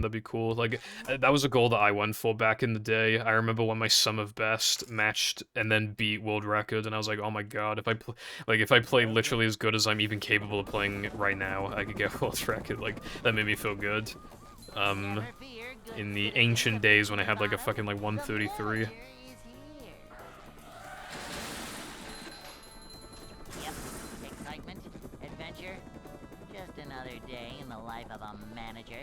run, that'd be cool. Like, that was a goal that I went for back in the day. I remember when my sum of best matched and then beat world record, and I was like, oh my god, if I play literally as good as I'm even capable of playing right now, I could get world record. Like, that made me feel good. In the ancient days when I had like a fucking like 133. Yep, excitement, adventure, just another day in the life of a manager.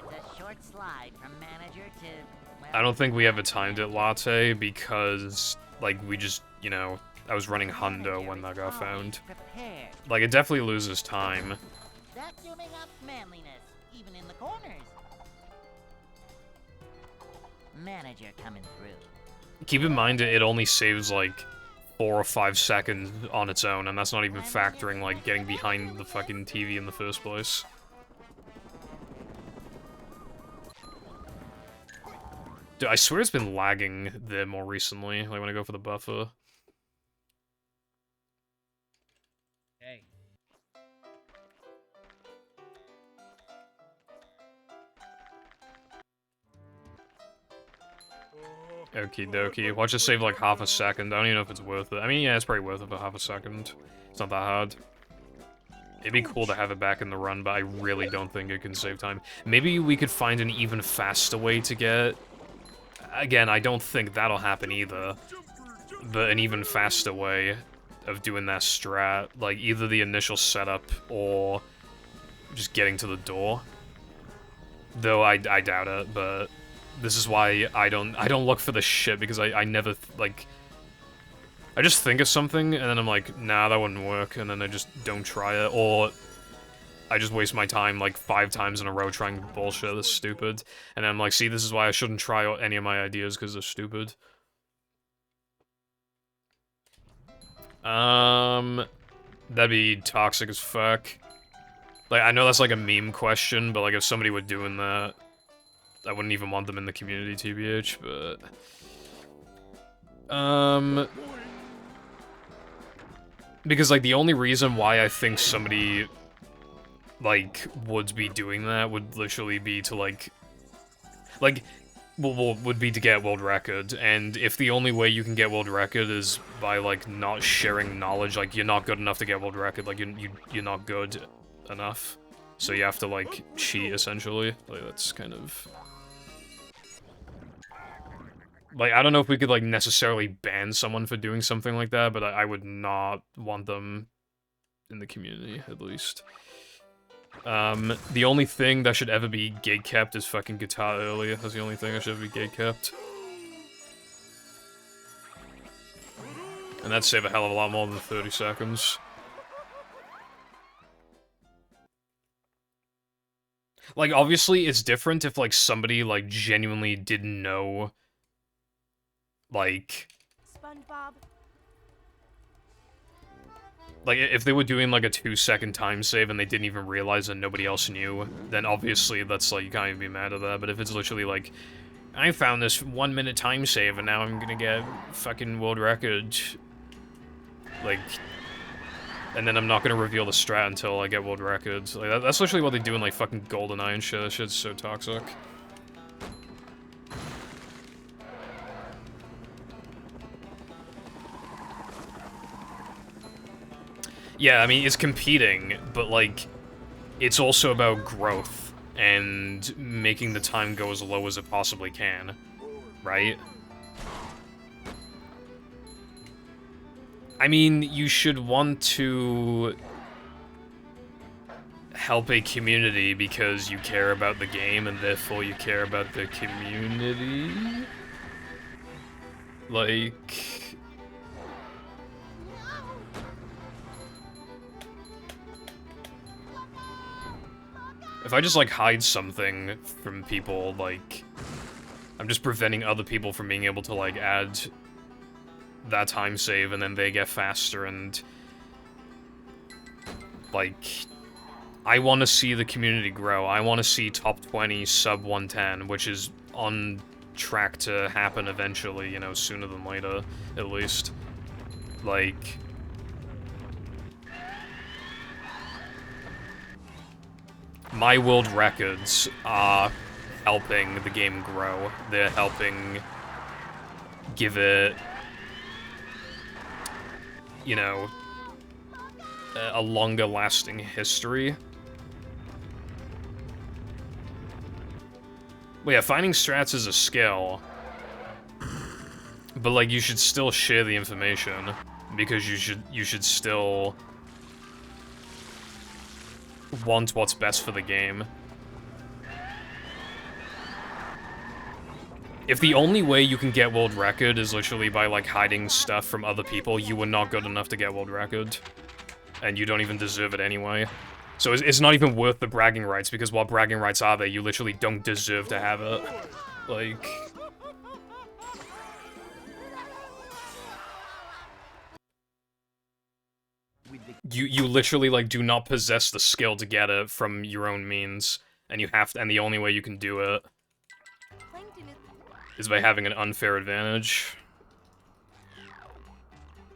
It's a short slide from manager to, well, I don't think we ever timed it, Latte, because, like, we just, you know, I was running Hundo when that got found. prepared. Like, it definitely loses time. Vacuuming up manliness, even in the corners. Manager coming through. Keep in mind, it only saves, like, 4 or 5 seconds on its own, and that's not even factoring, like, getting behind the fucking TV in the first place. Dude, I swear it's been lagging there more recently, like when I go for the buffer. Hey. Okie dokie. Watch it save like half a second. I don't even know if it's worth it. I mean, yeah, it's probably worth it for half a second. It's not that hard. It'd be cool to have it back in the run, but I really don't think it can save time. Maybe we could find an even faster way to get... Again, I don't think that'll happen either. But an even faster way of doing that strat. Like, either the initial setup or just getting to the door. Though I doubt it, but this is why I don't look for the shit, because I never, like... I just think of something, and then I'm like, nah, that wouldn't work, and then I just don't try it, or I just waste my time, like, 5 times in a row trying bullshit that's stupid, and then I'm like, see, this is why I shouldn't try any of my ideas, because they're stupid. That'd be toxic as fuck. Like, I know that's like a meme question, but like, if somebody were doing that, I wouldn't even want them in the community, TBH, but... Because, like, the only reason why I think somebody, like, would be doing that would literally be to, like, would be to get world record, and if the only way you can get world record is by, like, not sharing knowledge, like, you're not good enough to get world record, like, you're not good enough, so you have to, like, cheat, essentially. Like, that's kind of... Like, I don't know if we could, like, necessarily ban someone for doing something like that, but I would not want them in the community, at least. The only thing that should ever be gate-kept is fucking guitar earlier. That's the only thing that should ever be gate-kept. And that'd save a hell of a lot more than 30 seconds. Like, obviously, it's different if, like, somebody, like, genuinely didn't know... Like... SpongeBob. Like, if they were doing, like, a 2-second time save and they didn't even realize that nobody else knew, then obviously that's, like, you can't even be mad at that. But if it's literally, like, I found this 1-minute time save and now I'm gonna get fucking world record, like... And then I'm not gonna reveal the strat until I get world records. Like, that's literally what they do in, like, fucking GoldenEye and shit. That shit's so toxic. Yeah, I mean, it's competing, but, like, it's also about growth and making the time go as low as it possibly can, right? I mean, you should want to help a community because you care about the game and therefore you care about the community. Like... If I just, like, hide something from people, like, I'm just preventing other people from being able to, like, add that time save, and then they get faster, and, like, I want to see the community grow. I want to see top 20 sub 110, which is on track to happen eventually, you know, sooner than later, at least. Like... my world records are helping the game grow. They're helping give it, you know, a longer lasting history. Well, yeah, finding strats is a skill, but like you should still share the information because you should still want what's best for the game. If the only way you can get world record is literally by like hiding stuff from other people, you were not good enough to get world record, and you don't even deserve it anyway. So it's not even worth the bragging rights, because while bragging rights are there, you literally don't deserve to have it. Like... You literally, like, do not possess the skill to get it from your own means, and you have to, and the only way you can do it is by having an unfair advantage.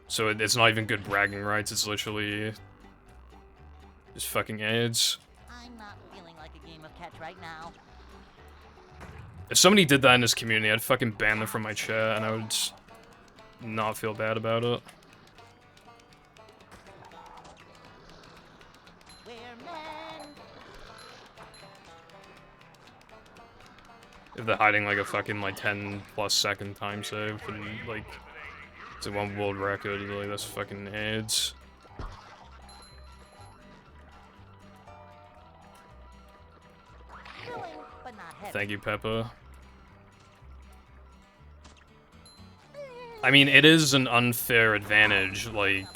So it's not even good bragging rights, it's literally just fucking AIDS. I'm not feeling like a game of catch right now. If somebody did that in this community, I'd fucking ban them from my chat, and I would not feel bad about it. We're men. If they're hiding like a fucking like 10+ second time save and like it's a one world record, like that's fucking AIDS. Filling, but not heavy. Thank you, Peppa. I mean, it is an unfair advantage, like...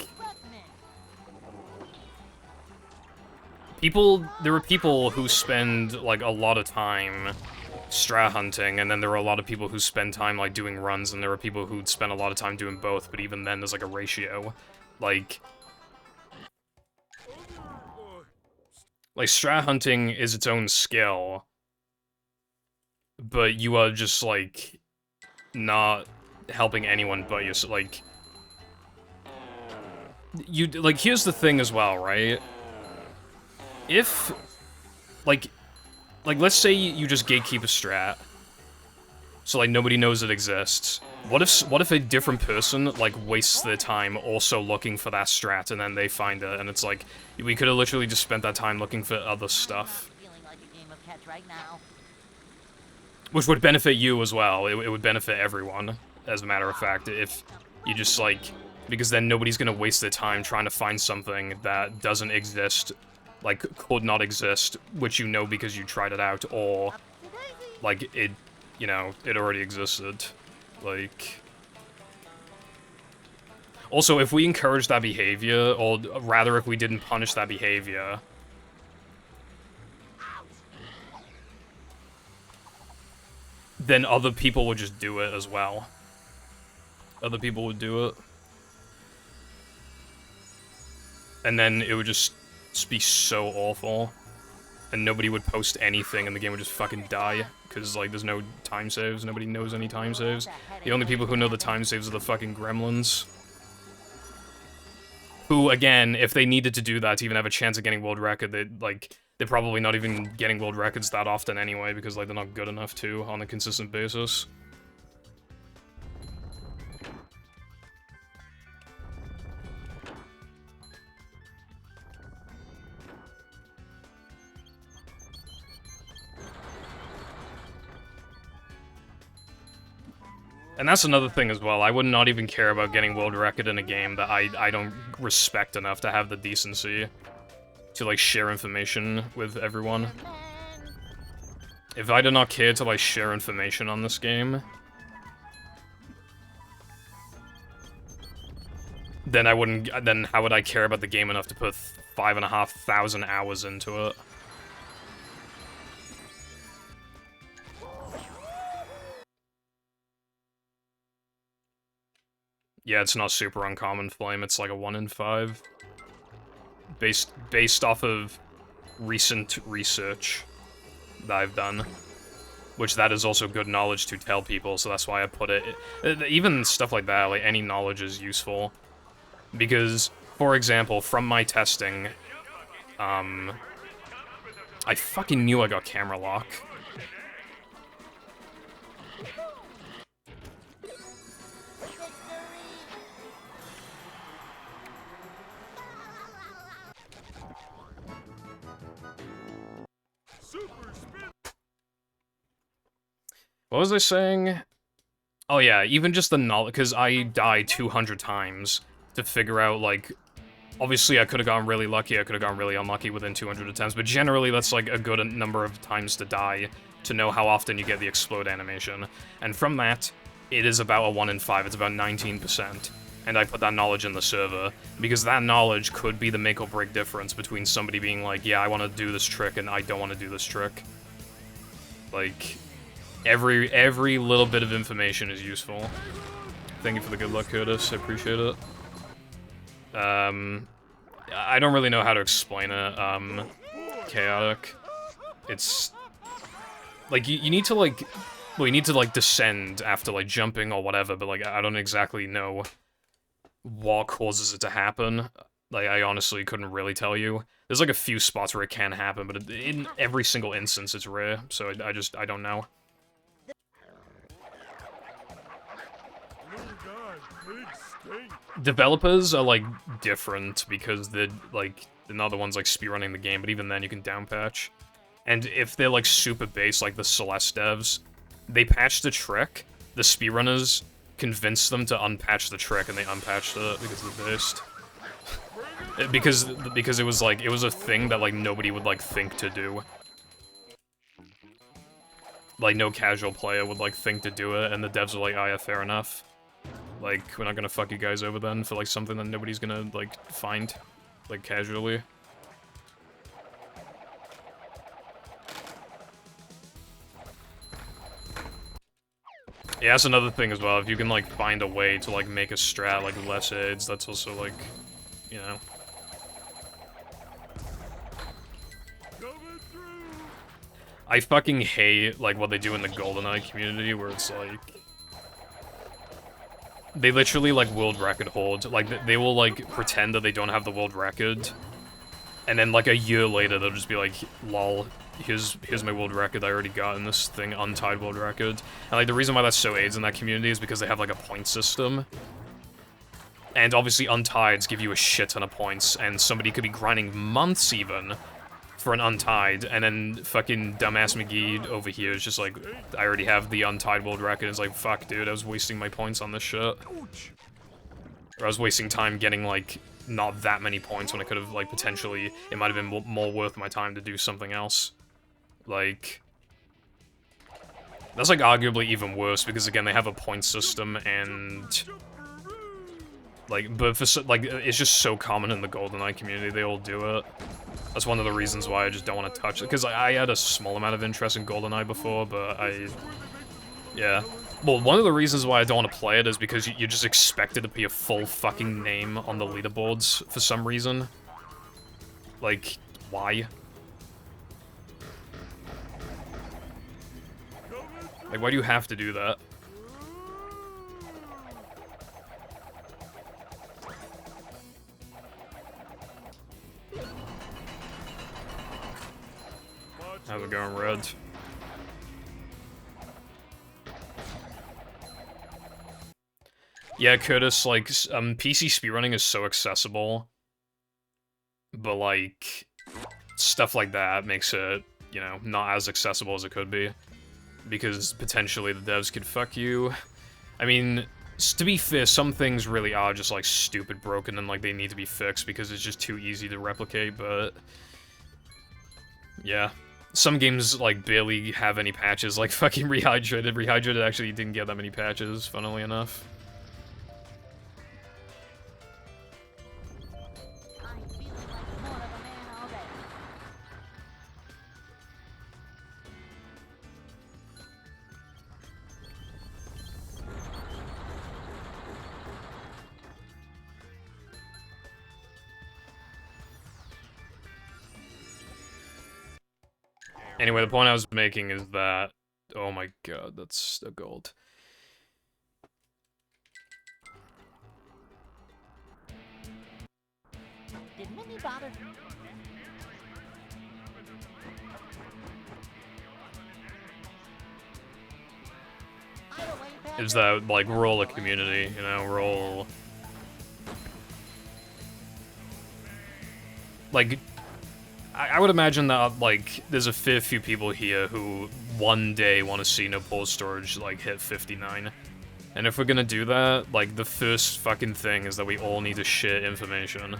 there are people who spend, like, a lot of time strat hunting, and then there are a lot of people who spend time, like, doing runs, and there are people who spend a lot of time doing both, but even then there's, like, a ratio. Like, strat hunting is its own skill, but you are just, like, not helping anyone but you, so, like... Like, here's the thing as well, right? If, like, let's say you just gatekeep a strat, so, like, nobody knows it exists. What if a different person, like, wastes their time also looking for that strat, and then they find it, and it's like, we could have literally just spent that time looking for other stuff. Feeling like a game of catch right now. Which would benefit you as well. It would benefit everyone, as a matter of fact, if you just, like... Because then nobody's gonna waste their time trying to find something that doesn't exist, like, could not exist, which you know because you tried it out, or, like, it, you know, it already existed. Like... Also, if we encourage that behavior, or rather if we didn't punish that behavior... then other people would just do it as well. Other people would do it. And then it would just be so awful. And nobody would post anything and the game would just fucking die. Because, like, there's no time saves. Nobody knows any time saves. The only people who know the time saves are the fucking gremlins. Who, again, if they needed to do that to even have a chance of getting world record, they're probably not even getting world records that often anyway, because, like, they're not good enough to on a consistent basis. And that's another thing as well. I would not even care about getting world record in a game that I don't respect enough to have the decency to, like, share information with everyone. If I did not care to, like, share information on this game, then I wouldn't, then how would I care about the game enough to put 5,500 hours into it? Yeah, it's not super uncommon flame, it's like a 1 in 5. Based off of recent research that I've done. Which that is also good knowledge to tell people, so that's why I put it. Even stuff like that, like any knowledge is useful. Because, for example, from my testing, I fucking knew I got camera lock. What was I saying? Oh yeah, even just the knowledge, because I died 200 times to figure out, like, obviously I could have gone really lucky, I could have gone really unlucky within 200 attempts, but generally that's like a good number of times to die to know how often you get the explode animation. And from that, it is about a 1 in 5, it's about 19%. And I put that knowledge in the server, because that knowledge could be the make or break difference between somebody being like, yeah, I want to do this trick, and I don't want to do this trick. Like, every little bit of information is useful. Thank you for the good luck, Curtis, I appreciate it. I don't really know how to explain it, chaotic. It's, like, you need to, like, well, you need to, like, descend after, like, jumping or whatever, but, like, I don't exactly know what causes it to happen. Like, I honestly couldn't really tell you. There's, like, a few spots where it can happen, but in every single instance it's rare, so I don't know. Developers are, like, different because they're not the ones, like, speedrunning the game, but even then you can downpatch. And if they're, like, super base, like the Celeste devs, they patched the trick, the speedrunners convinced them to unpatch the trick, and they unpatched it because they're based. Because it was, like, it was a thing that, like, nobody would, like, think to do. Like, no casual player would, like, think to do it, and the devs were like, oh yeah, fair enough. Like, we're not gonna fuck you guys over then for, like, something that nobody's gonna, like, find, like, casually. Yeah, that's another thing as well. If you can, like, find a way to, like, make a strat, like, less aids, that's also, like, you know. I fucking hate, like, what they do in the GoldenEye community, where it's, like... They literally, like, world record hold. Like, they will, like, pretend that they don't have the world record, and then, like, a year later, they'll just be like, lol, here's my world record I already got in this thing, untied world record. And, like, the reason why that's so AIDS in that community is because they have, like, a point system. And obviously, untieds give you a shit ton of points, and somebody could be grinding months, even, for an untied, and then fucking dumbass McGee over here is just like, I already have the untied world record. It's like, fuck, dude, I was wasting my points on this shit. Or I was wasting time getting, like, not that many points when I could have, like, potentially, it might have been more worth my time to do something else. Like, that's, like, arguably even worse, because, again, they have a point system, and... Like, but for, like, it's just so common in the GoldenEye community, they all do it. That's one of the reasons why I just don't want to touch it, because I had a small amount of interest in GoldenEye before, but yeah. Well, one of the reasons why I don't want to play it is because you just expect it to be a full fucking name on the leaderboards for some reason. Like, why? Like, why do you have to do that? How's it going, Red? Yeah, Curtis, like, PC speedrunning is so accessible, but, like, stuff like that makes it, you know, not as accessible as it could be, because potentially the devs could fuck you. I mean, to be fair, some things really are just, like, stupid broken and, like, they need to be fixed because it's just too easy to replicate, but... yeah. Some games, like, barely have any patches, like fucking Rehydrated. Rehydrated actually didn't get that many patches, funnily enough. Anyway, the point I was making is that... oh my god, that's a gold. Did Minnie bother? is that, like, we're all a community, you know, we're all... Like, I would imagine that, like, there's a fair few people here who one day want to see no pause storage, like, hit 59. And if we're gonna do that, like, the first fucking thing is that we all need to share information.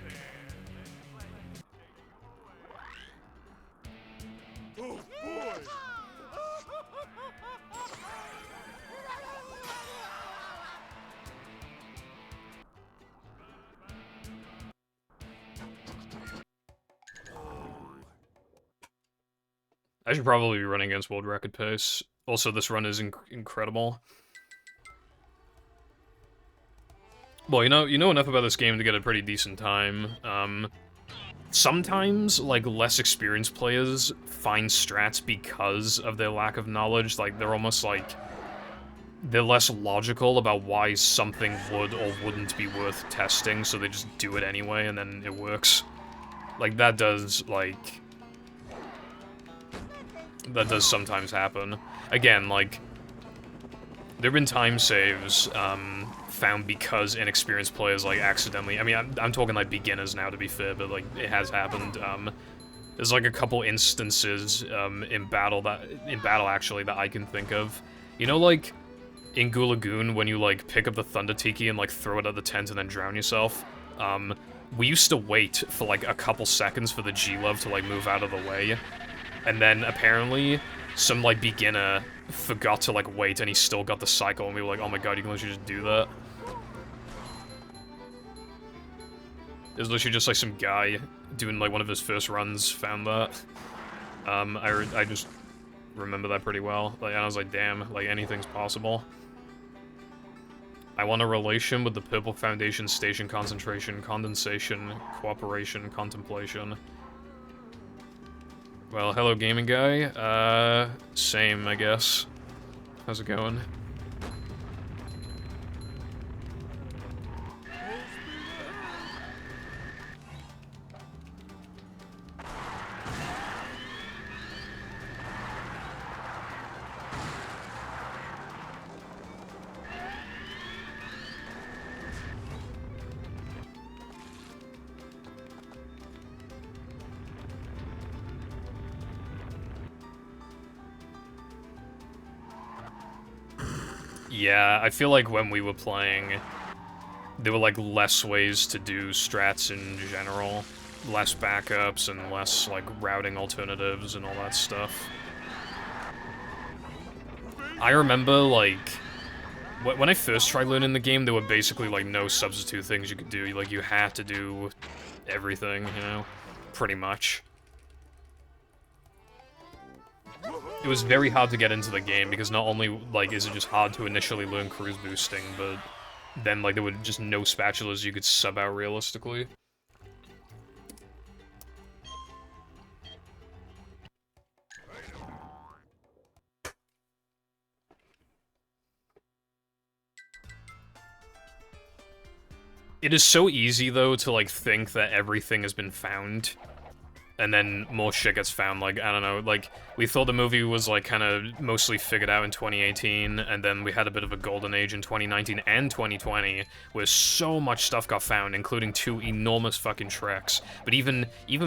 I should probably be running against world record pace. Also, this run is incredible. Well, you know enough about this game to get a pretty decent time. Sometimes, like, less experienced players find strats because of their lack of knowledge. Like, they're almost like... They're less logical about why something would or wouldn't be worth testing, so they just do it anyway, and then it works. Like, that does, like... That does sometimes happen. Again, like... There have been time saves, found because inexperienced players, like, accidentally... I mean, I'm talking, like, beginners now, to be fair, but, like, it has happened. There's, like, a couple instances, in battle, actually, that I can think of. You know, like, in Goo Lagoon, when you, like, pick up the Thunder Tiki and, like, throw it at the tent and then drown yourself? We used to wait for, like, a couple seconds for the G-Love to, like, move out of the way. And then, apparently, some, like, beginner forgot to, like, wait, and he still got the cycle, and we were like, oh my god, you can literally just do that? There's literally just, like, some guy doing, like, one of his first runs found that. I just remember that pretty well. Like, I was like, damn, like, anything's possible. I want a relation with the Purple Foundation station concentration, condensation, cooperation, contemplation. Well, hello gaming guy. Same, I guess. How's it going? Yeah, I feel like when we were playing, there were, like, less ways to do strats in general. Less backups and less, like, routing alternatives and all that stuff. I remember, like, when I first tried learning the game, there were basically, like, no substitute things you could do. Like, you had to do everything, you know? Pretty much. It was very hard to get into the game, because not only, like, is it just hard to initially learn cruise boosting, but then, like, there were just no spatulas you could sub out realistically. It is so easy, though, to, like, think that everything has been found. And then more shit gets found, like, I don't know, like, we thought the movie was, like, kind of mostly figured out in 2018, and then we had a bit of a golden age in 2019 and 2020, where so much stuff got found, including 2 enormous fucking treks. But even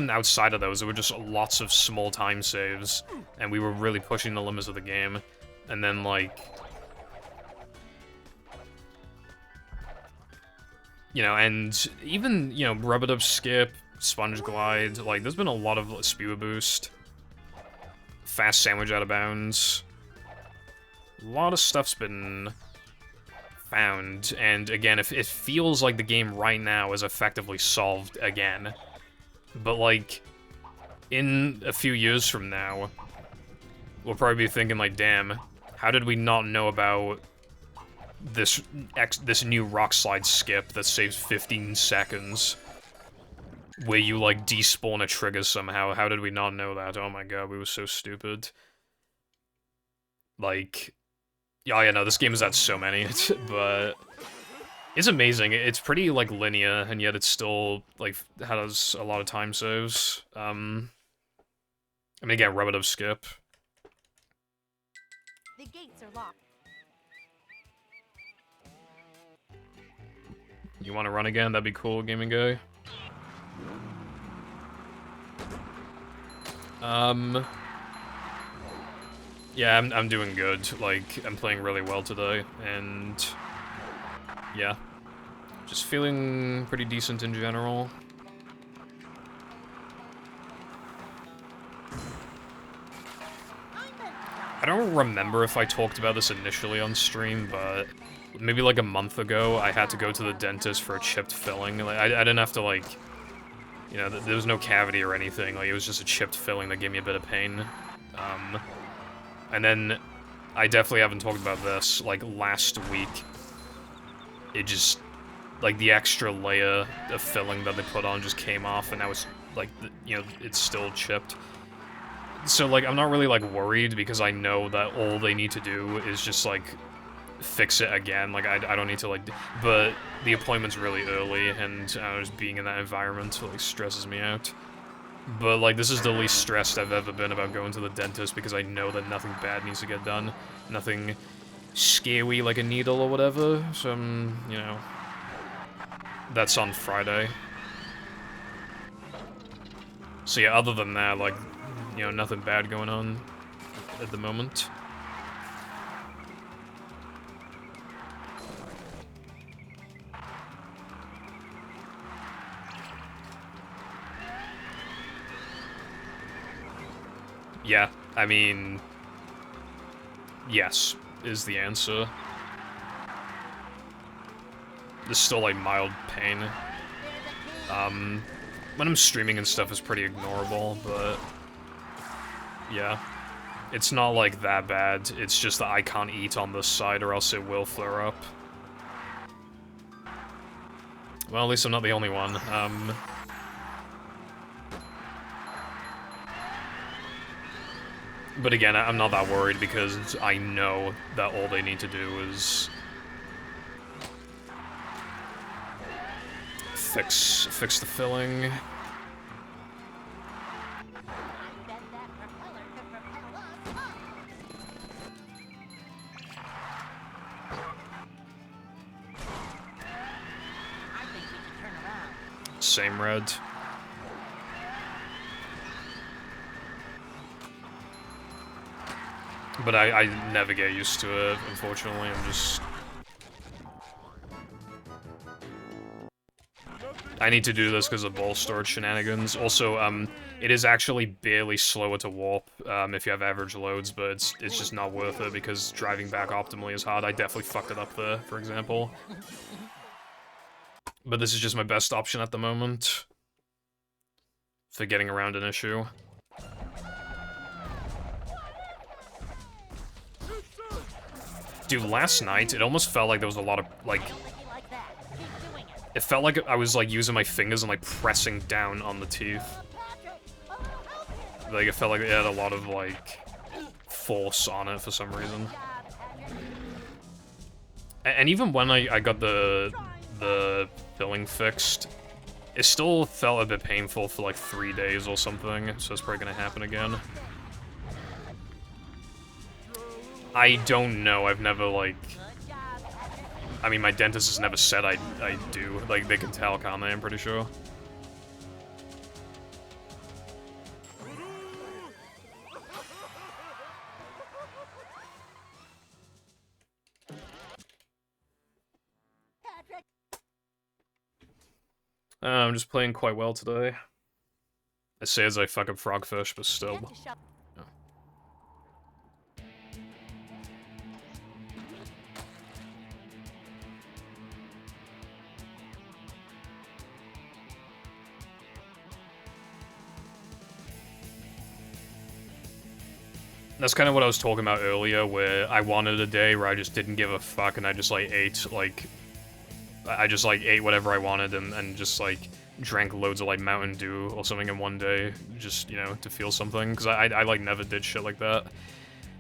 outside of those, there were just lots of small time saves, and we were really pushing the limits of the game. And then, like... You know, and even, you know, Rub-a-Dub Skip, Sponge Glide, like, there's been a lot of Spewer Boost. Fast Sandwich Out of Bounds. A lot of stuff's been found, and again, it feels like the game right now is effectively solved again. But, like, in a few years from now, we'll probably be thinking, like, damn, how did we not know about this new rock slide skip that saves 15 seconds? Where you, like, despawn a trigger somehow. How did we not know that? Oh my god, we were so stupid. Like... Yeah, no, this game has had so many, but... It's amazing. It's pretty, like, linear, and yet it's still, like, has a lot of time saves. I mean, again, Rub-a-Dub Skip. The gates are locked. You want to run again? That'd be cool, gaming guy. Yeah, I'm doing good. Like, I'm playing really well today, and yeah, just feeling pretty decent in general. I don't remember if I talked about this initially on stream, but maybe like a month ago, I had to go to the dentist for a chipped filling. Like, I didn't have to, like, you know, there was no cavity or anything. Like, it was just a chipped filling that gave me a bit of pain. And then, I definitely haven't talked about this, like, last week, it just, like, the extra layer of filling that they put on just came off, and now it's, like, you know, it's still chipped. So, like, I'm not really, like, worried, because I know that all they need to do is just, like, fix it again. Like, I don't need to, like, but the appointment's really early, and just being in that environment, like, stresses me out. But, like, this is the least stressed I've ever been about going to the dentist, because I know that nothing bad needs to get done. Nothing scary like a needle or whatever, so, you know, that's on Friday. So yeah, other than that, like, you know, nothing bad going on at the moment. Yeah, I mean, yes, is the answer. There's still, like, mild pain. When I'm streaming and stuff, it's pretty ignorable, but yeah. It's not, like, that bad. It's just that I can't eat on this side or else it will flare up. Well, at least I'm not the only one. But again, I'm not that worried because I know that all they need to do is fix the filling. Same red. But I never get used to it, unfortunately. I'm just... I need to do this because of ball storage shenanigans. Also, it is actually barely slower to warp if you have average loads, but it's just not worth it because driving back optimally is hard. I definitely fucked it up there, for example. But this is just my best option at the moment for getting around an issue. Dude, last night, it almost felt like there was a lot of, like... It felt like I was, like, using my fingers and, like, pressing down on the teeth. Like, it felt like it had a lot of, like, force on it for some reason. And even when I got the filling fixed, it still felt a bit painful for, like, 3 days or something, so it's probably gonna happen again. I don't know, I've never, like... I mean, my dentist has never said I do. Like, they can tell, can't they? I'm pretty sure. I'm just playing quite well today. I say as I fuck up Frogfish, but still. That's kind of what I was talking about earlier, where I wanted a day where I just didn't give a fuck and I just, like, ate, like... I just, like, ate whatever I wanted and just, like, drank loads of, like, Mountain Dew or something in one day, just, you know, to feel something, because I, like, never did shit like that.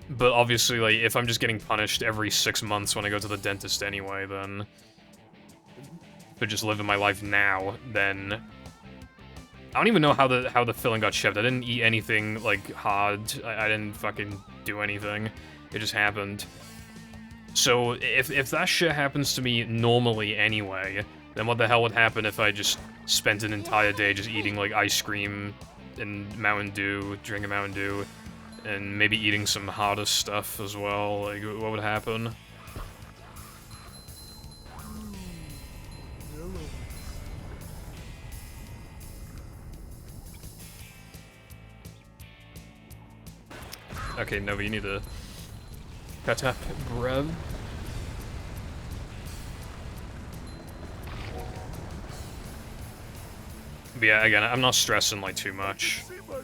But obviously, like, if I'm just getting punished every 6 months when I go to the dentist anyway, then... for just living my life now, then... I don't even know how the filling got shipped. I didn't eat anything, like, hard. I didn't fucking do anything. It just happened. So, if that shit happens to me normally anyway, Then what the hell would happen if I just spent an entire day just eating, like, ice cream and Mountain Dew, drinking Mountain Dew, and maybe eating some harder stuff as well? Like, what would happen? Okay, Nova, you need to cut up, bruv. But yeah, again, I'm not stressing, like, too much. Well,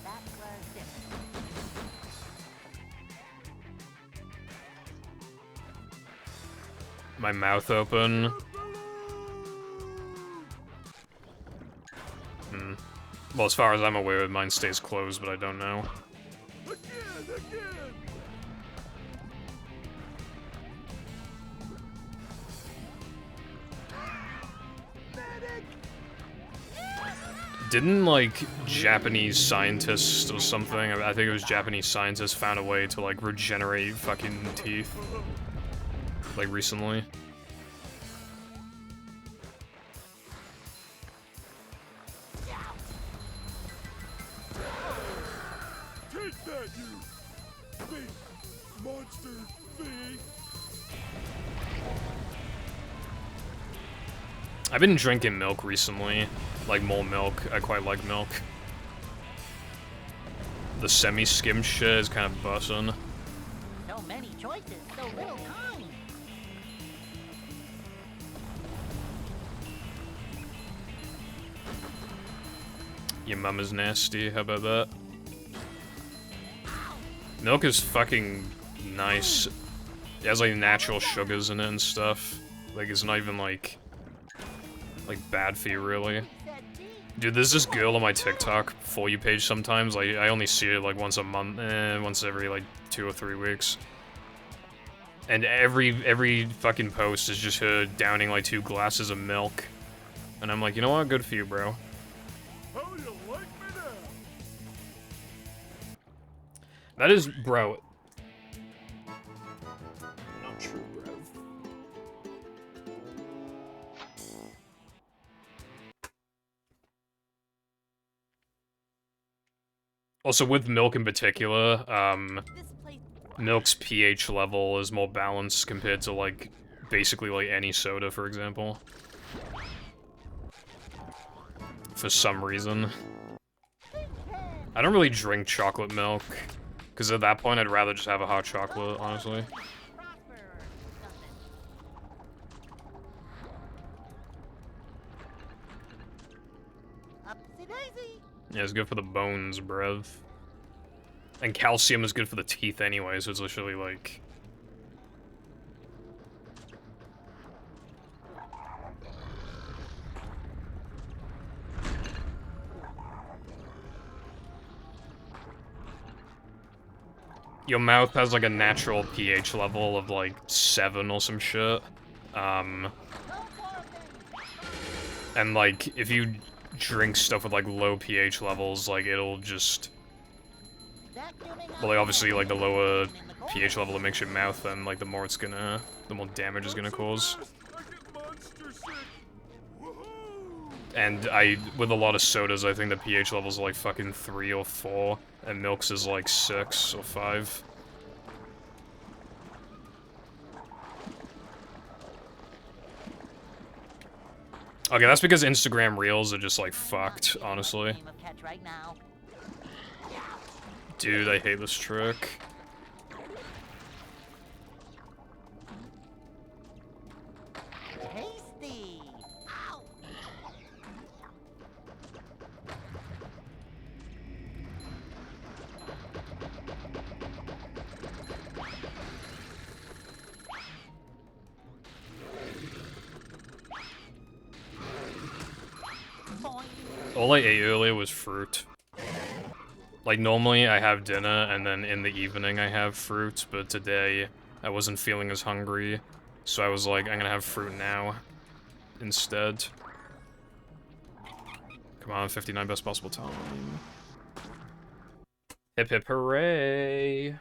that was different. My mouth open. Well, as far as I'm aware, mine stays closed, but I don't know. Didn't, like, Japanese scientists or something, I think it was Japanese scientists, found a way to, like, regenerate fucking teeth? Like, recently? Take that, you big monster thing! I've been drinking milk recently. Like, more milk. I quite like milk. The semi-skimmed shit is kind of bussin'. So many choices, so little time. Your mama's nasty, how about that? Milk is fucking nice. It has, like, natural sugars in it and stuff. Like, it's not even, like, bad for you, really. Dude, there's this girl on my TikTok For You page sometimes. Like, I only see it, like, once a month, once every, like, 2 or 3 weeks. And every fucking post is just her downing, like, 2 glasses of milk. And I'm like, you know what? Good for you, bro. How do you like me now? That is, bro. Not true, bro. Also, with milk in particular, milk's pH level is more balanced compared to, like, basically, like, any soda, for example. For some reason. I don't really drink chocolate milk, because at that point I'd rather just have a hot chocolate, honestly. Yeah, it's good for the bones, bruv. And calcium is good for the teeth anyway, so it's literally like... Your mouth has like a natural pH level of like 7 or some shit. And like, if you drink stuff with like low pH levels, like it'll just... Well, like obviously like the lower pH level it makes your mouth, then like the more it's gonna... the more damage it's gonna cause. And with a lot of sodas, I think the pH levels are like fucking 3 or 4, and milk's is like 6 or 5. Okay, that's because Instagram Reels are just like fucked, honestly. Dude, I hate this trick. All I ate earlier was fruit. Like, normally I have dinner, and then in the evening I have fruit, but today I wasn't feeling as hungry, so I was like, I'm gonna have fruit now instead. Come on, 59 best possible time. Hip hip hooray!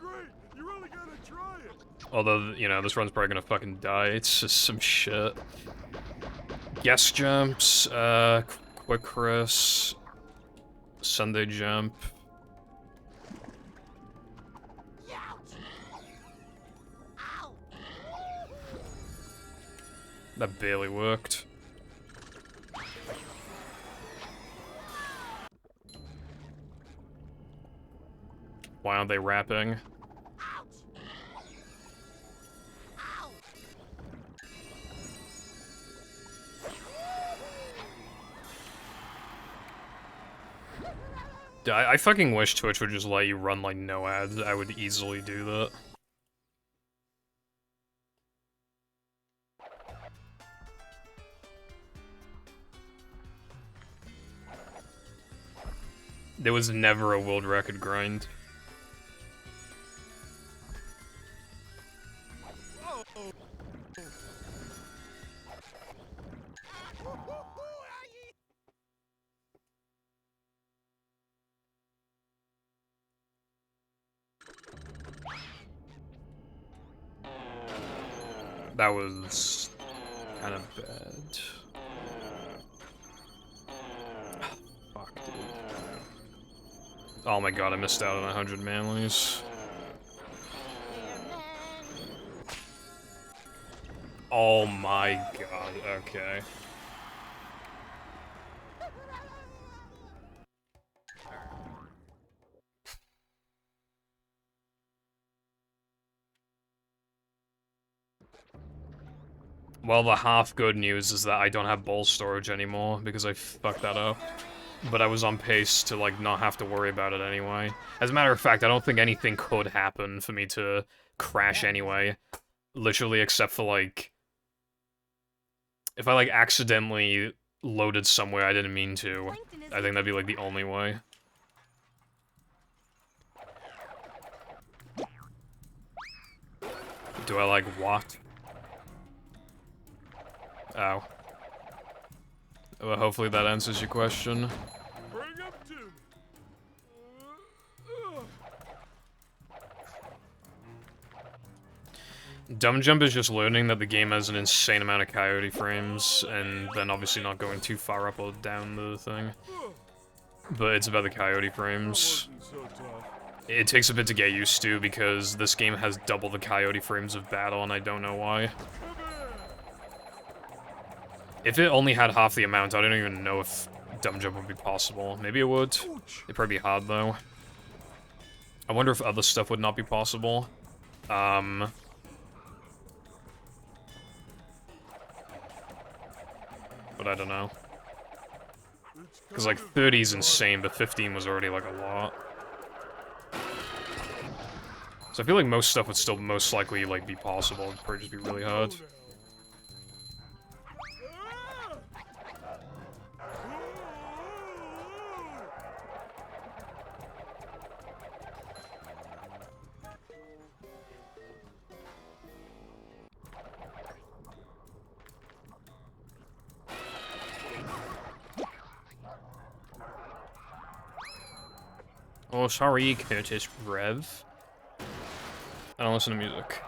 great. You really gotta try it. Although, you know, this run's probably gonna fucking die. It's just some shit. Guest jumps, quick Chris, Sunday jump. That barely worked. Why aren't they rapping? I fucking wish Twitch would just let you run, like, no ads. I would easily do that. There was never a world record grind. That was kind of bad. Fuck, dude. Oh my god, I missed out on 100 manlies. Oh my god, okay. Well, the half good news is that I don't have ball storage anymore because I fucked that up. But I was on pace to, like, not have to worry about it anyway. As a matter of fact, I don't think anything could happen for me to crash anyway. Literally, except for, like... if I, like, accidentally loaded somewhere I didn't mean to, I think that'd be, like, the only way. Do I, like, what? Oh. Well, hopefully that answers your question. Bring up to me. Dumb Jump is just learning that the game has an insane amount of coyote frames, and then obviously not going too far up or down the thing. But it's about the coyote frames. Wasn't so tough. It takes a bit to get used to because this game has double the coyote frames of battle, and I don't know why. If it only had half the amount, I don't even know if Dumb Jump would be possible. Maybe it would. It'd probably be hard, though. I wonder if other stuff would not be possible. But I don't know. Because, like, 30 is insane, but 15 was already, like, a lot. So I feel like most stuff would still most likely, like, be possible. It'd probably just be really hard. Oh, sorry, Curtis Rev. I don't listen to music.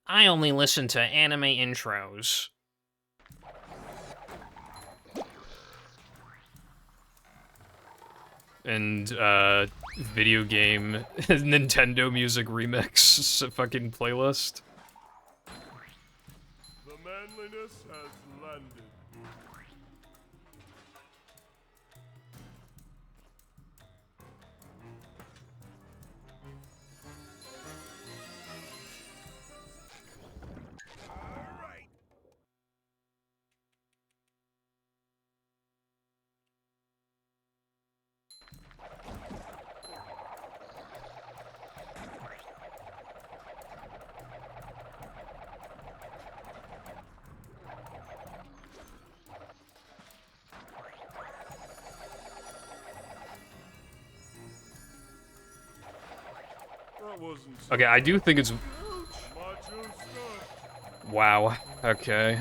I only listen to anime intros. And, video game Nintendo music remix fucking playlist. The manliness has landed. Okay, I do think it's... wow, okay.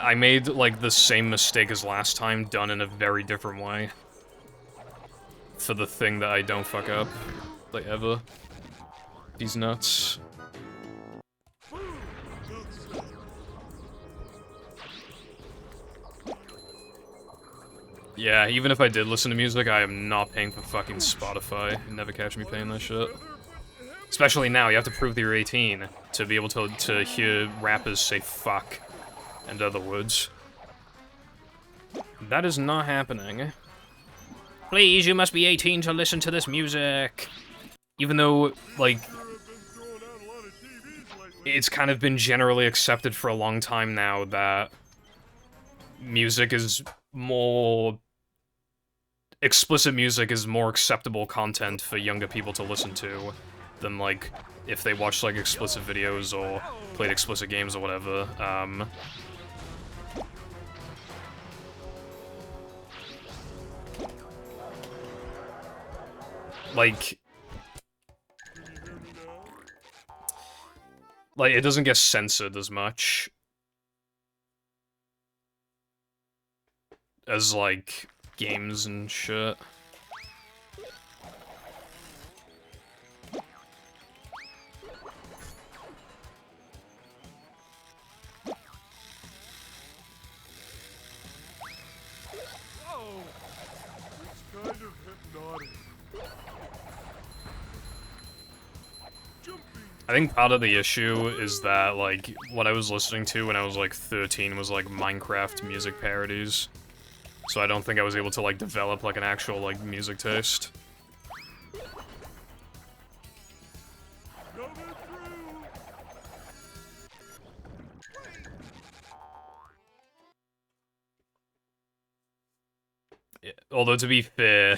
I made, like, the same mistake as last time, done in a very different way. For the thing that I don't fuck up. Like, ever. These nuts. Yeah, even if I did listen to music, I am not paying for fucking Spotify. You never catch me paying that shit. Especially now, you have to prove that you're 18 to be able to hear rappers say fuck and other words. That is not happening. Please, you must be 18 to listen to this music. Even though, like, it's kind of been generally accepted for a long time now that music is more... explicit music is more acceptable content for younger people to listen to than, like, if they watched, like, explicit videos or played explicit games or whatever. Like, it doesn't get censored as much as, like, games and shit. Oh, it's kind of hypnotic. Jumping. I think part of the issue is that, like, what I was listening to when I was, like, 13 was, like, Minecraft music parodies. So I don't think I was able to, like, develop, like, an actual, like, music taste. Coming through. Yeah, although, to be fair,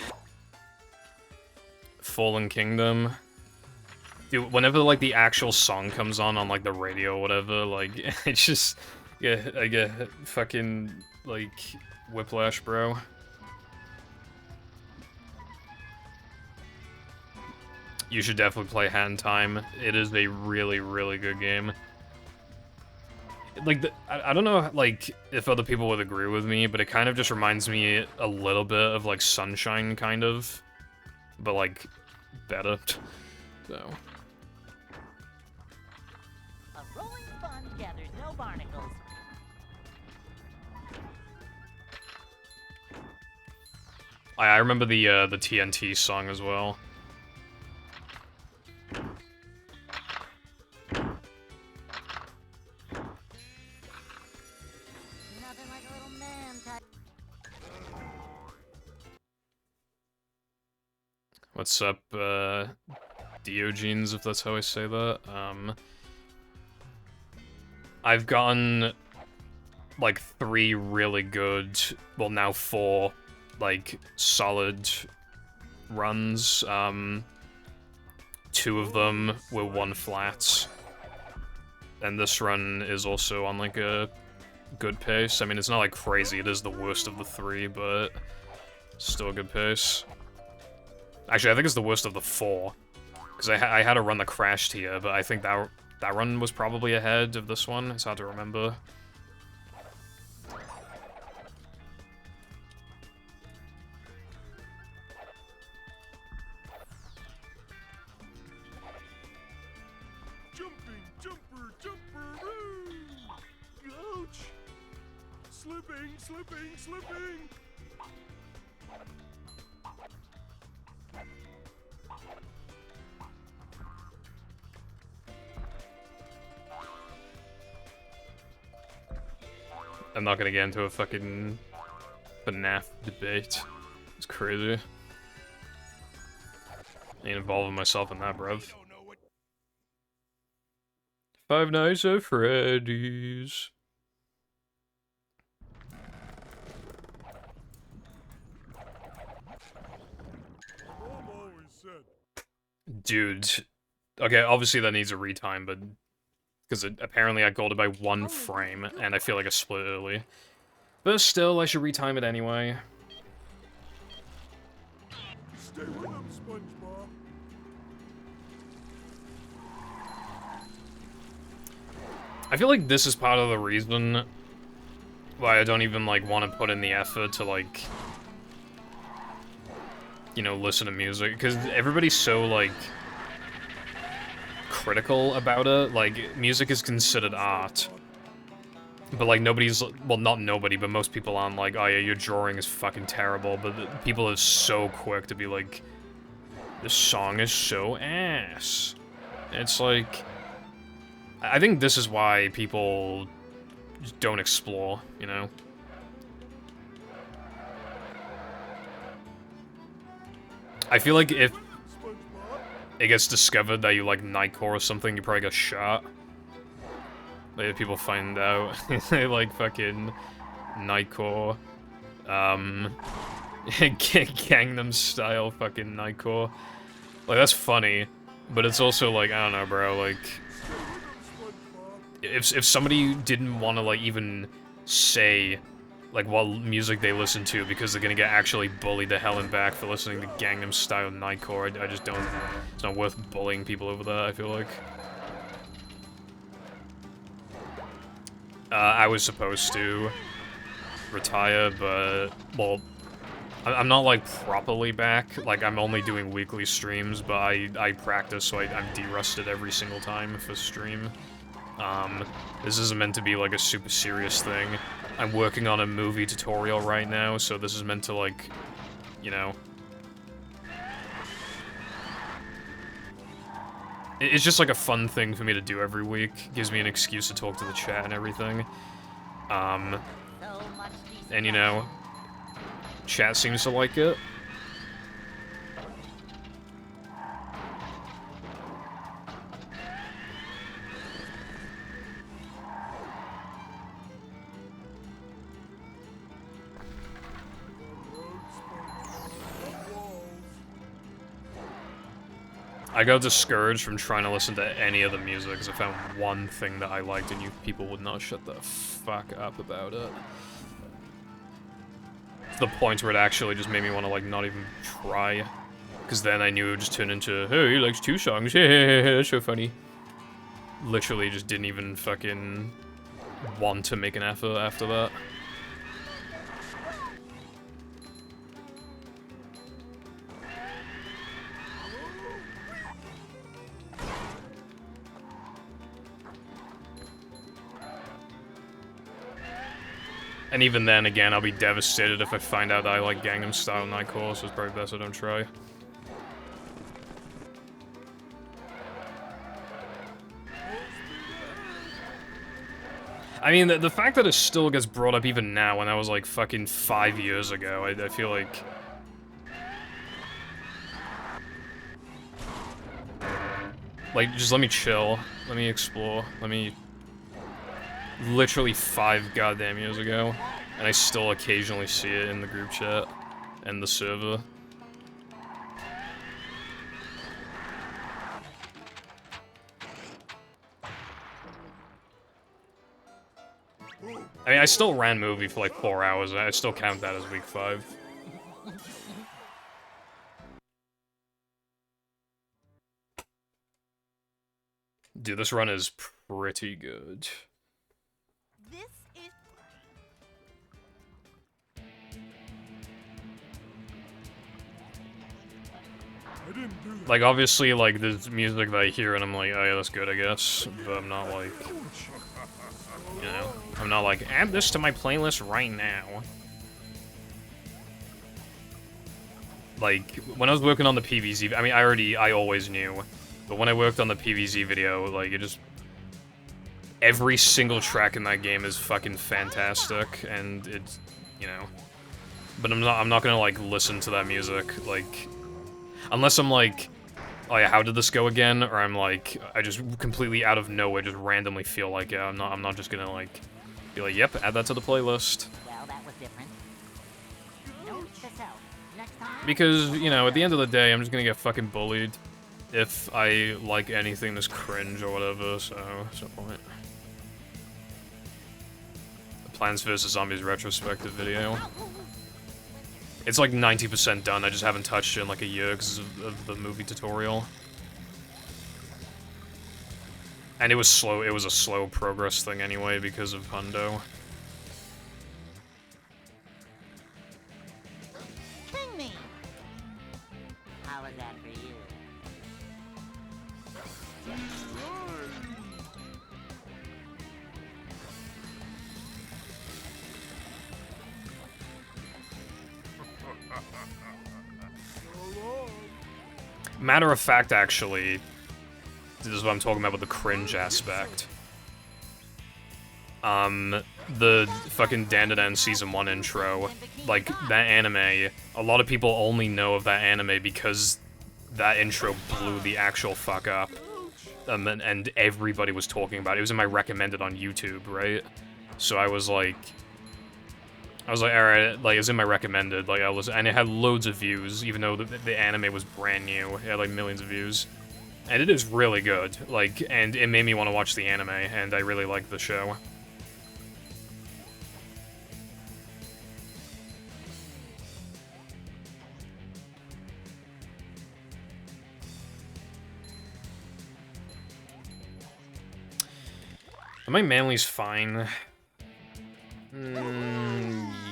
Fallen Kingdom... Dude, whenever, like, the actual song comes on, like, the radio or whatever, like, it's just... Yeah, I get fucking, like, whiplash, bro. You should definitely play Hand Time. It is a really, really good game. Like, I don't know, like, if other people would agree with me, but it kind of just reminds me a little bit of, like, Sunshine, kind of. But, like, better. So... A rolling sponge gathers no barnacles. I remember the TNT song as well. Nothing like a little man type. What's up, Diogenes, if that's how I say that? I've gotten, like, 3 really good, well, now 4, like, solid runs. 2 of them were 1 flat. And this run is also on, like, a good pace. I mean, it's not, like, crazy, it is the worst of the 3, but still a good pace. Actually, I think it's the worst of the 4. Because I had a run that crashed here, but I think that run was probably ahead of this one. It's hard to remember. Jumping, jumper, jumper-oo! Ouch! Slipping, slipping, slipping! I'm not gonna get into a fucking FNAF debate. It's crazy. I ain't involving myself in that, bruv. Five Nights at Freddy's. Mom always said, Dude. Okay, obviously that needs a retime, but... Because apparently I golded by 1 frame, and I feel like I split early. But still, I should retime it anyway. stay with him, SpongeBob. I feel like this is part of the reason why I don't even, like, want to put in the effort to, like, you know, listen to music, because everybody's so, like, critical about it. Like, music is considered art. But, like, nobody's, well, not nobody, but most people aren't like, oh yeah, your drawing is fucking terrible, but people are so quick to be like, this song is so ass. It's like, I think this is why people just don't explore, you know? I feel like if it gets discovered that you like Nightcore or something, you probably get shot. Like, if people find out they like fucking Nightcore, Gangnam Style fucking Nightcore. Like, that's funny, but it's also like, I don't know, bro, like, if somebody didn't want to, like, even say, like, what music they listen to because they're gonna get actually bullied to hell and back for listening to Gangnam Style Nightcore, I just don't, it's not worth bullying people over that, I feel like. I was supposed to retire, but, well, I'm not, like, properly back. Like, I'm only doing weekly streams, but I practice, so I'm de-rusted every single time for stream. This isn't meant to be, like, a super serious thing. I'm working on a movie tutorial right now, so this is meant to, like, you know... It's just, like, a fun thing for me to do every week. Gives me an excuse to talk to the chat and everything. And, you know... Chat seems to like it. I got discouraged from trying to listen to any of the music because I found one thing that I liked and you people would not shut the fuck up about it. To the point where it actually just made me want to, like, not even try. Because then I knew it would just turn into, oh, he likes 2 songs, that's so funny. Literally just didn't even fucking want to make an effort after that. And even then, again, I'll be devastated if I find out that I like Gangnam Style Nightcore, so it's probably best I don't try. I mean, the fact that it still gets brought up even now, when that was like fucking 5 years ago, I feel like... Like, just let me chill, let me explore, let me... Literally 5 goddamn years ago, and I still occasionally see it in the group chat and the server. I mean, I still ran movie for like 4 hours, and I still count that as week 5. Dude, this run is pretty good. Like, obviously, like, there's music that I hear and I'm like, oh yeah, that's good, I guess. But I'm not like, you know, I'm not like, add this to my playlist right now. Like, when I was working on the PVZ, I mean, I always knew. But when I worked on the PVZ video, like, it just... Every single track in that game is fucking fantastic, and it's, you know... But I'm not gonna, like, listen to that music, like... Unless I'm like, oh yeah, how did this go again? Or I'm like, I just completely out of nowhere just randomly feel like it. I'm not just gonna like, be like, yep, add that to the playlist. Well, that was different. Note to self. Next time. Because, you know, at the end of the day, I'm just gonna get fucking bullied if I like anything that's cringe or whatever, so what's the point? The Plants vs. Zombies retrospective video. It's like 90% done, I just haven't touched it in like a year because of the movie tutorial. And it was slow, it was a slow progress thing anyway because of Hundo. that for you. Matter of fact, actually, this is what I'm talking about with the cringe aspect. The fucking Dandadan Season 1 intro, like, that anime, a lot of people only know of that anime because that intro blew the actual fuck up. And everybody was talking about it. It was in my recommended on YouTube, right? So I was like, alright, like, it was in my recommended, like, and it had loads of views, even though the anime was brand new. It had, like, millions of views. And it is really good, like, and it made me want to watch the anime, and I really like the show. My manly's fine.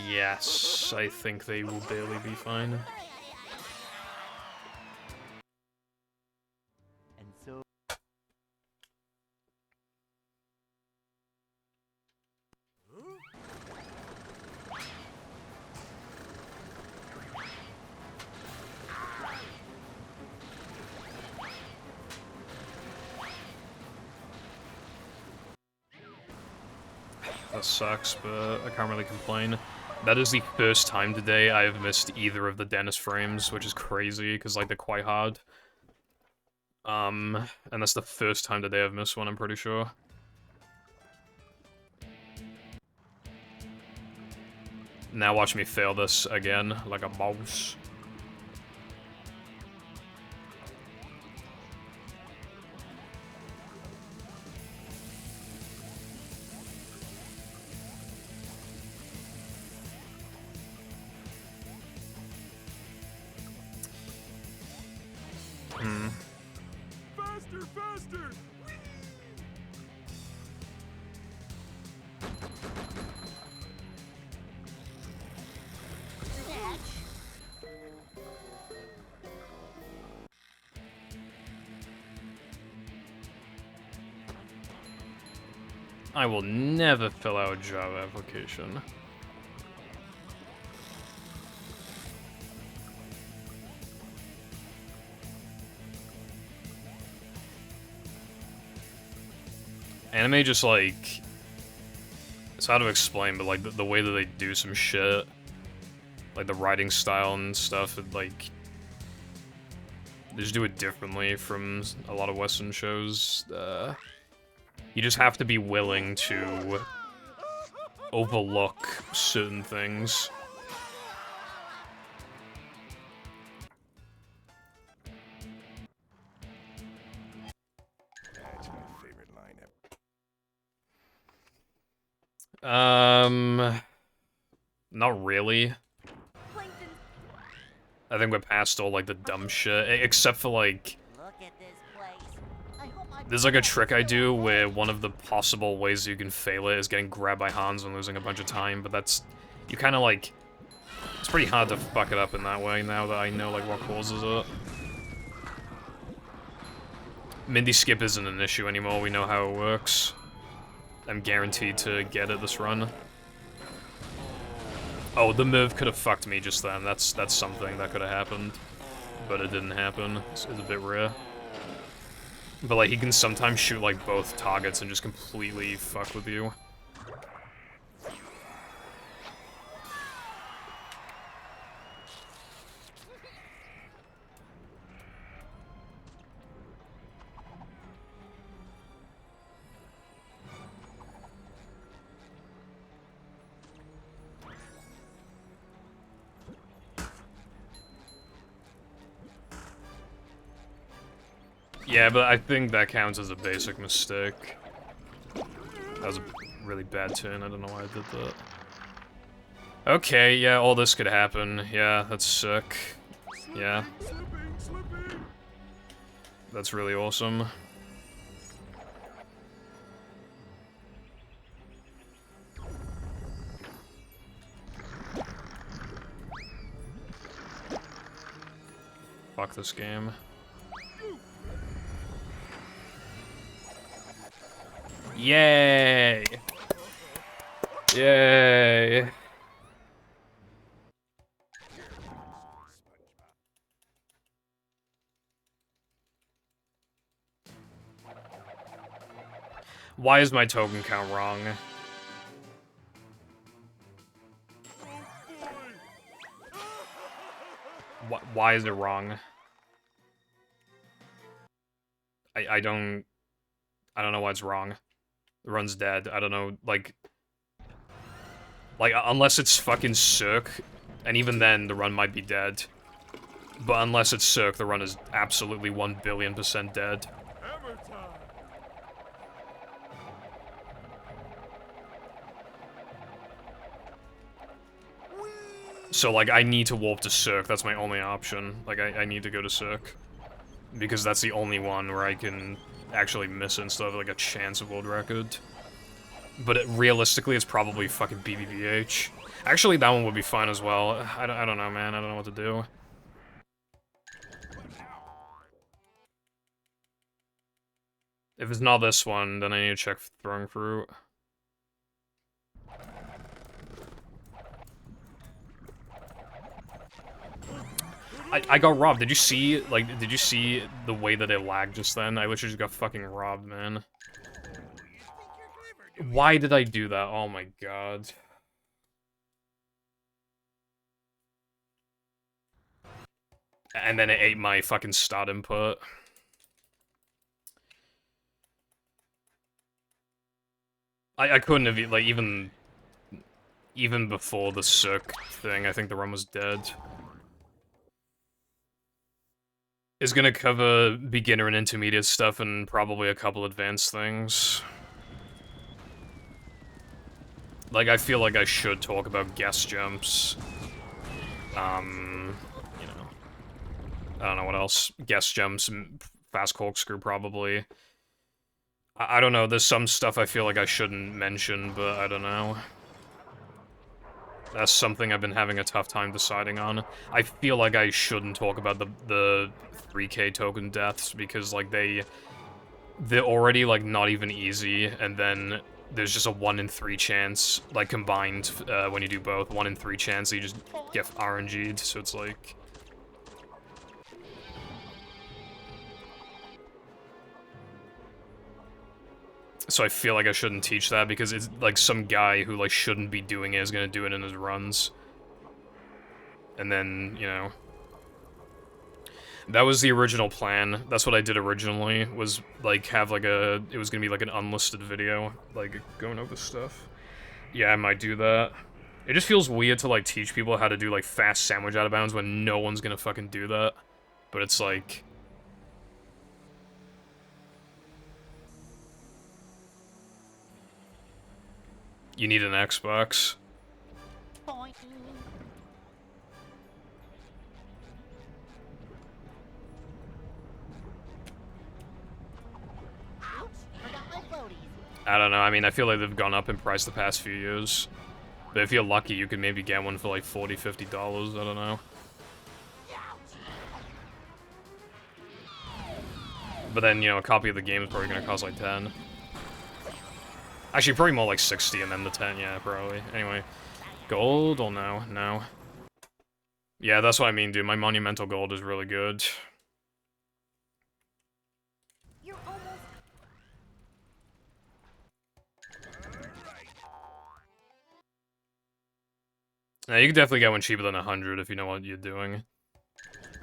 Yes, I think they will barely be fine. And so... That sucks, but I can't really complain. That is the first time today I have missed either of the Dennis frames, which is crazy, because, like, they're quite hard. And that's the first time today I've missed one, I'm pretty sure. Now watch me fail this again, like a boss. Faster, faster! I will never fill out a Java application. Anime just, like... It's hard to explain, but, like, the way that they do some shit, like, the writing style and stuff, like... They just do it differently from a lot of Western shows. You just have to be willing to overlook certain things. That's my favorite lineup. Not really. I think we're past all, like, the dumb shit, except for, like... Look at this place. I hope I... There's, like, a trick I do where one of the possible ways you can fail it is getting grabbed by Hans and losing a bunch of time, but that's... You kind of, like... It's pretty hard to fuck it up in that way now that I know, like, what causes it. Mindy skip isn't an issue anymore, we know how it works. I'm guaranteed to get it this run. Oh, the Merv could have fucked me just then. That's something that could have happened. But it didn't happen. It's a bit rare. But, like, he can sometimes shoot, like, both targets and just completely fuck with you. Yeah, but I think that counts as a basic mistake. That was a really bad turn, I don't know why I did that. Okay, yeah, all this could happen. Yeah, that's sick. Yeah. Slipping. That's really awesome. fuck this game. Yay! Yay! Why is my token count wrong? Why is it wrong? I don't know why it's wrong. The run's dead. I don't know, like unless it's fucking Cirque, and even then the run might be dead. But unless it's Cirque, the run is absolutely 1,000,000,000% dead. Hammer time. So, like, I need to warp to Cirque. That's my only option. Like, I need to go to Cirque. Because that's the only one where I can actually miss it instead of, like, a chance of world record. But realistically, it's probably fucking BBBH. Actually, that one would be fine as well. I don't know, man. I don't know what to do. If it's not this one, then I need to check Throwing Fruit. I got robbed. Did you see, like, did you see the way that it lagged just then? I literally just got fucking robbed, man. Why did I do that? Oh my god. And then it ate my fucking stat input. I couldn't have, like, even before the Cirque thing, I think the run was dead. Is gonna cover beginner and intermediate stuff and probably a couple advanced things. Like, I feel like I should talk about guest jumps. You know. I don't know what else. Guest jumps, fast corkscrew, probably. I don't know, there's some stuff I feel like I shouldn't mention, but I don't know. That's something I've been having a tough time deciding on. I feel like I shouldn't talk about the 3K token deaths, because, like, they're already, like, not even easy, and then there's just a 1 in 3 chance, like, combined, when you do both, 1 in 3 chance that you just get RNG'd, so it's like... So I feel like I shouldn't teach that, because it's, like, some guy who, like, shouldn't be doing it is gonna do it in his runs. And then, you know... That was the original plan. That's what I did originally, was, like, have, like, it was gonna be, like, an unlisted video, like, going over stuff. Yeah, I might do that. It just feels weird to, like, teach people how to do, like, fast sandwich out of bounds when no one's gonna fucking do that. But it's, like... You need an Xbox. Boing. Ouch, forgot my floaties. I don't know, I mean, I feel like they've gone up in price the past few years. But if you're lucky, you could maybe get one for like $40, $50, I don't know. But then, you know, a copy of the game is probably gonna cost like 10. Actually, probably more like 60 and then the 10, yeah, probably. Anyway, gold or no? No. Yeah, that's what I mean, dude. My monumental gold is really good. You're almost... Now, you can definitely get one cheaper than 100 if you know what you're doing.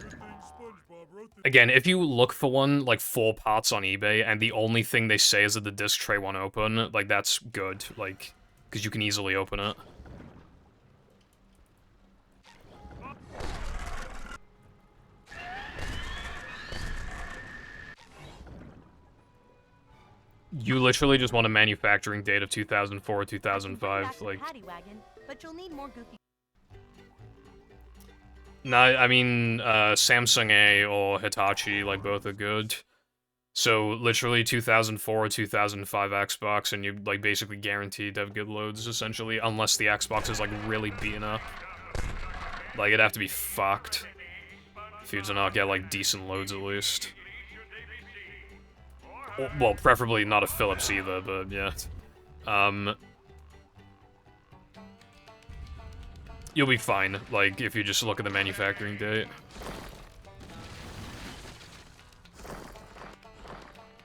Good thing SpongeBob wrote the Again, if you look for one, like, 4 parts on eBay, and the only thing they say is that the disc tray won't open, like, that's good, like, because you can easily open it. You literally just want a manufacturing date of 2004 or 2005, like... Paddy wagon, but you'll need more goofy. No, I mean, Samsung A or Hitachi, like, both are good. So, literally 2004 or 2005 Xbox, and you're, like, basically guaranteed to have good loads, essentially, unless the Xbox is, like, really beaten up. Like, it'd have to be fucked for you to not get, like, decent loads at least. Well, preferably not a Philips either, but yeah. You'll be fine, like, if you just look at the manufacturing date.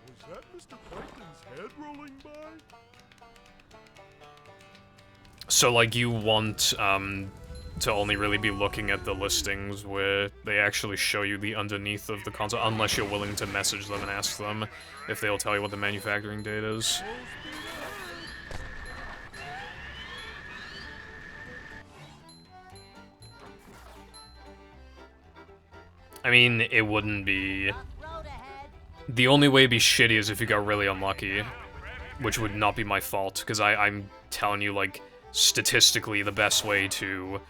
Was that Mr. Plankton's head rolling by? So, like, you want, to only really be looking at the listings where they actually show you the underneath of the console, unless you're willing to message them and ask them if they'll tell you what the manufacturing date is. I mean, it wouldn't be... Road ahead. The only way it'd be shitty is if you got really unlucky, which would not be my fault, because I'm telling you, like, statistically the best way to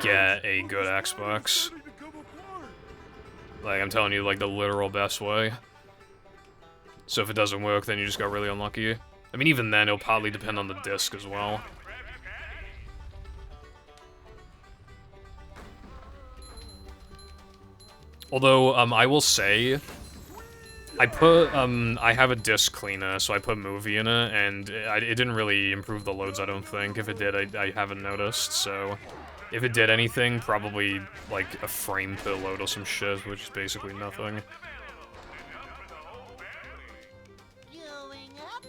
get a good Xbox. Ready to come apart. Like, I'm telling you, like, the literal best way. So if it doesn't work, then you just got really unlucky. I mean, even then, it'll partly depend on the disc as well. Although, I will say, I put, I have a disc cleaner, so I put Movie in it, and it didn't really improve the loads, I don't think. If it did, I haven't noticed, so... If it did anything, probably, like, a frame per load or some shit, which is basically nothing. Going up.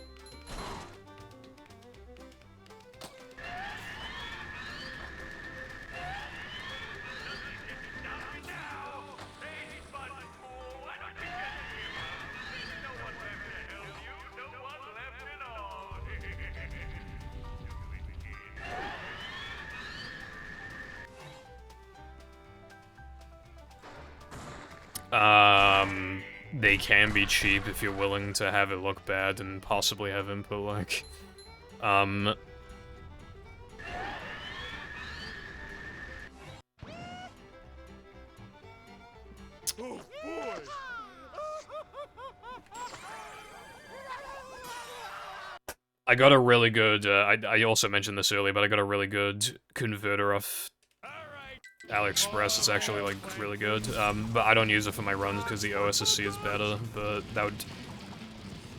They can be cheap if you're willing to have it look bad and possibly have input lag. Oh boy! I got a really good, I also mentioned this earlier, but I got a really good converter off AliExpress. It's actually, like, really good. But I don't use it for my runs because the OSSC is better, but that would...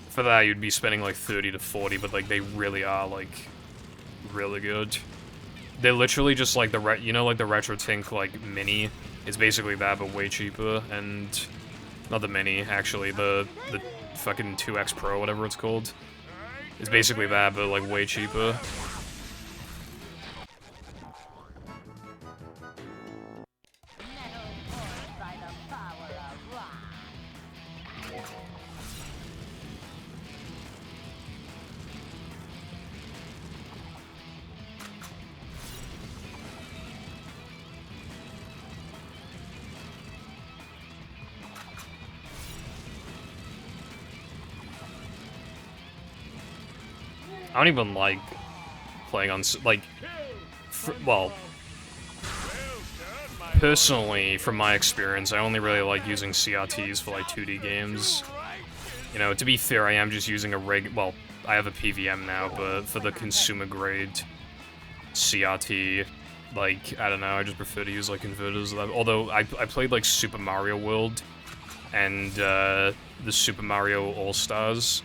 For that, you'd be spending, like, 30 to 40, but, like, they really are, like, really good. They're literally just, like, you know, like, the RetroTink, like, Mini? It's basically that, but way cheaper, and... Not the Mini, actually, the fucking 2X Pro, whatever it's called. It's basically that, but, like, way cheaper. Metal forged by the power of rock. I don't even like playing on, like, well, personally, from my experience, I only really like using CRTs for, like, 2D games. You know, to be fair, I am just using a well, I have a PVM now, but for the consumer grade CRT, like, I don't know, I just prefer to use, like, converters. Although, I played, like, Super Mario World and the Super Mario All-Stars.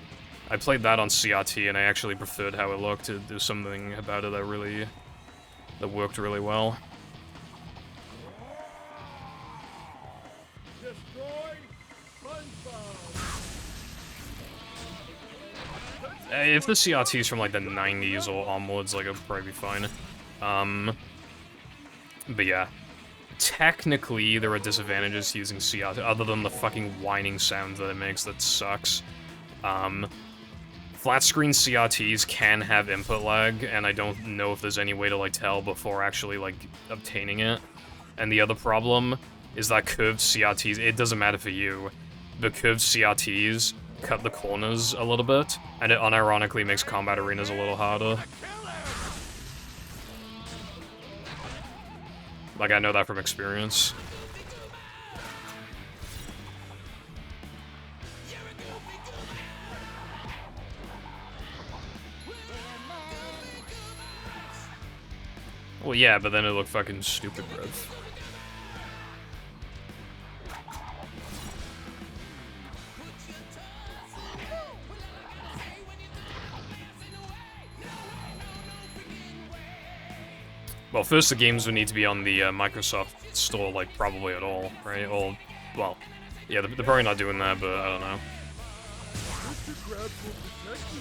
I played that on CRT, and I actually preferred how it looked. There's something about it that worked really well. Destroy SpongeBob! If the CRT's from, like, the 90s or onwards, like, it'll probably be fine. But yeah. Technically, there are disadvantages to using CRT, other than the fucking whining sound that it makes that sucks. Flat screen CRTs can have input lag, and I don't know if there's any way to, like, tell before actually, like, obtaining it. And the other problem is that curved CRTs, it doesn't matter for you, the curved CRTs cut the corners a little bit, and it unironically makes combat arenas a little harder. Like, I know that from experience. Well, yeah, but then it looked fucking stupid, bruv. Well, first the games would need to be on the Microsoft Store, like, probably at all, right? Or, well, yeah, they're probably not doing that, but I don't know. Mr. Krabs will protect you.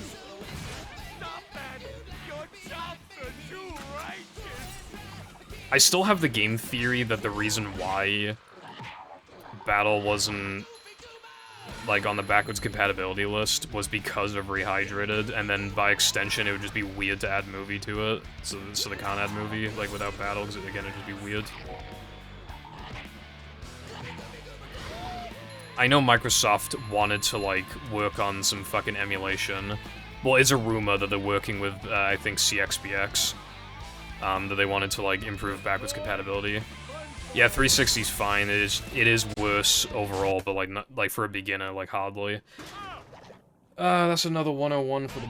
Stop that! Your chops are too righteous! I still have the game theory that the reason why Battle wasn't, like, on the backwards compatibility list was because of Rehydrated, and then by extension it would just be weird to add movie to it, so they can't add movie, like, without Battle, because again, it'd just be weird. I know Microsoft wanted to, like, work on some fucking emulation. Well, it's a rumor that they're working with, I think, CXBX, that they wanted to, like, improve backwards compatibility. Yeah, 360's fine. It is worse overall, but like not like for a beginner, like hardly. That's another 101 for the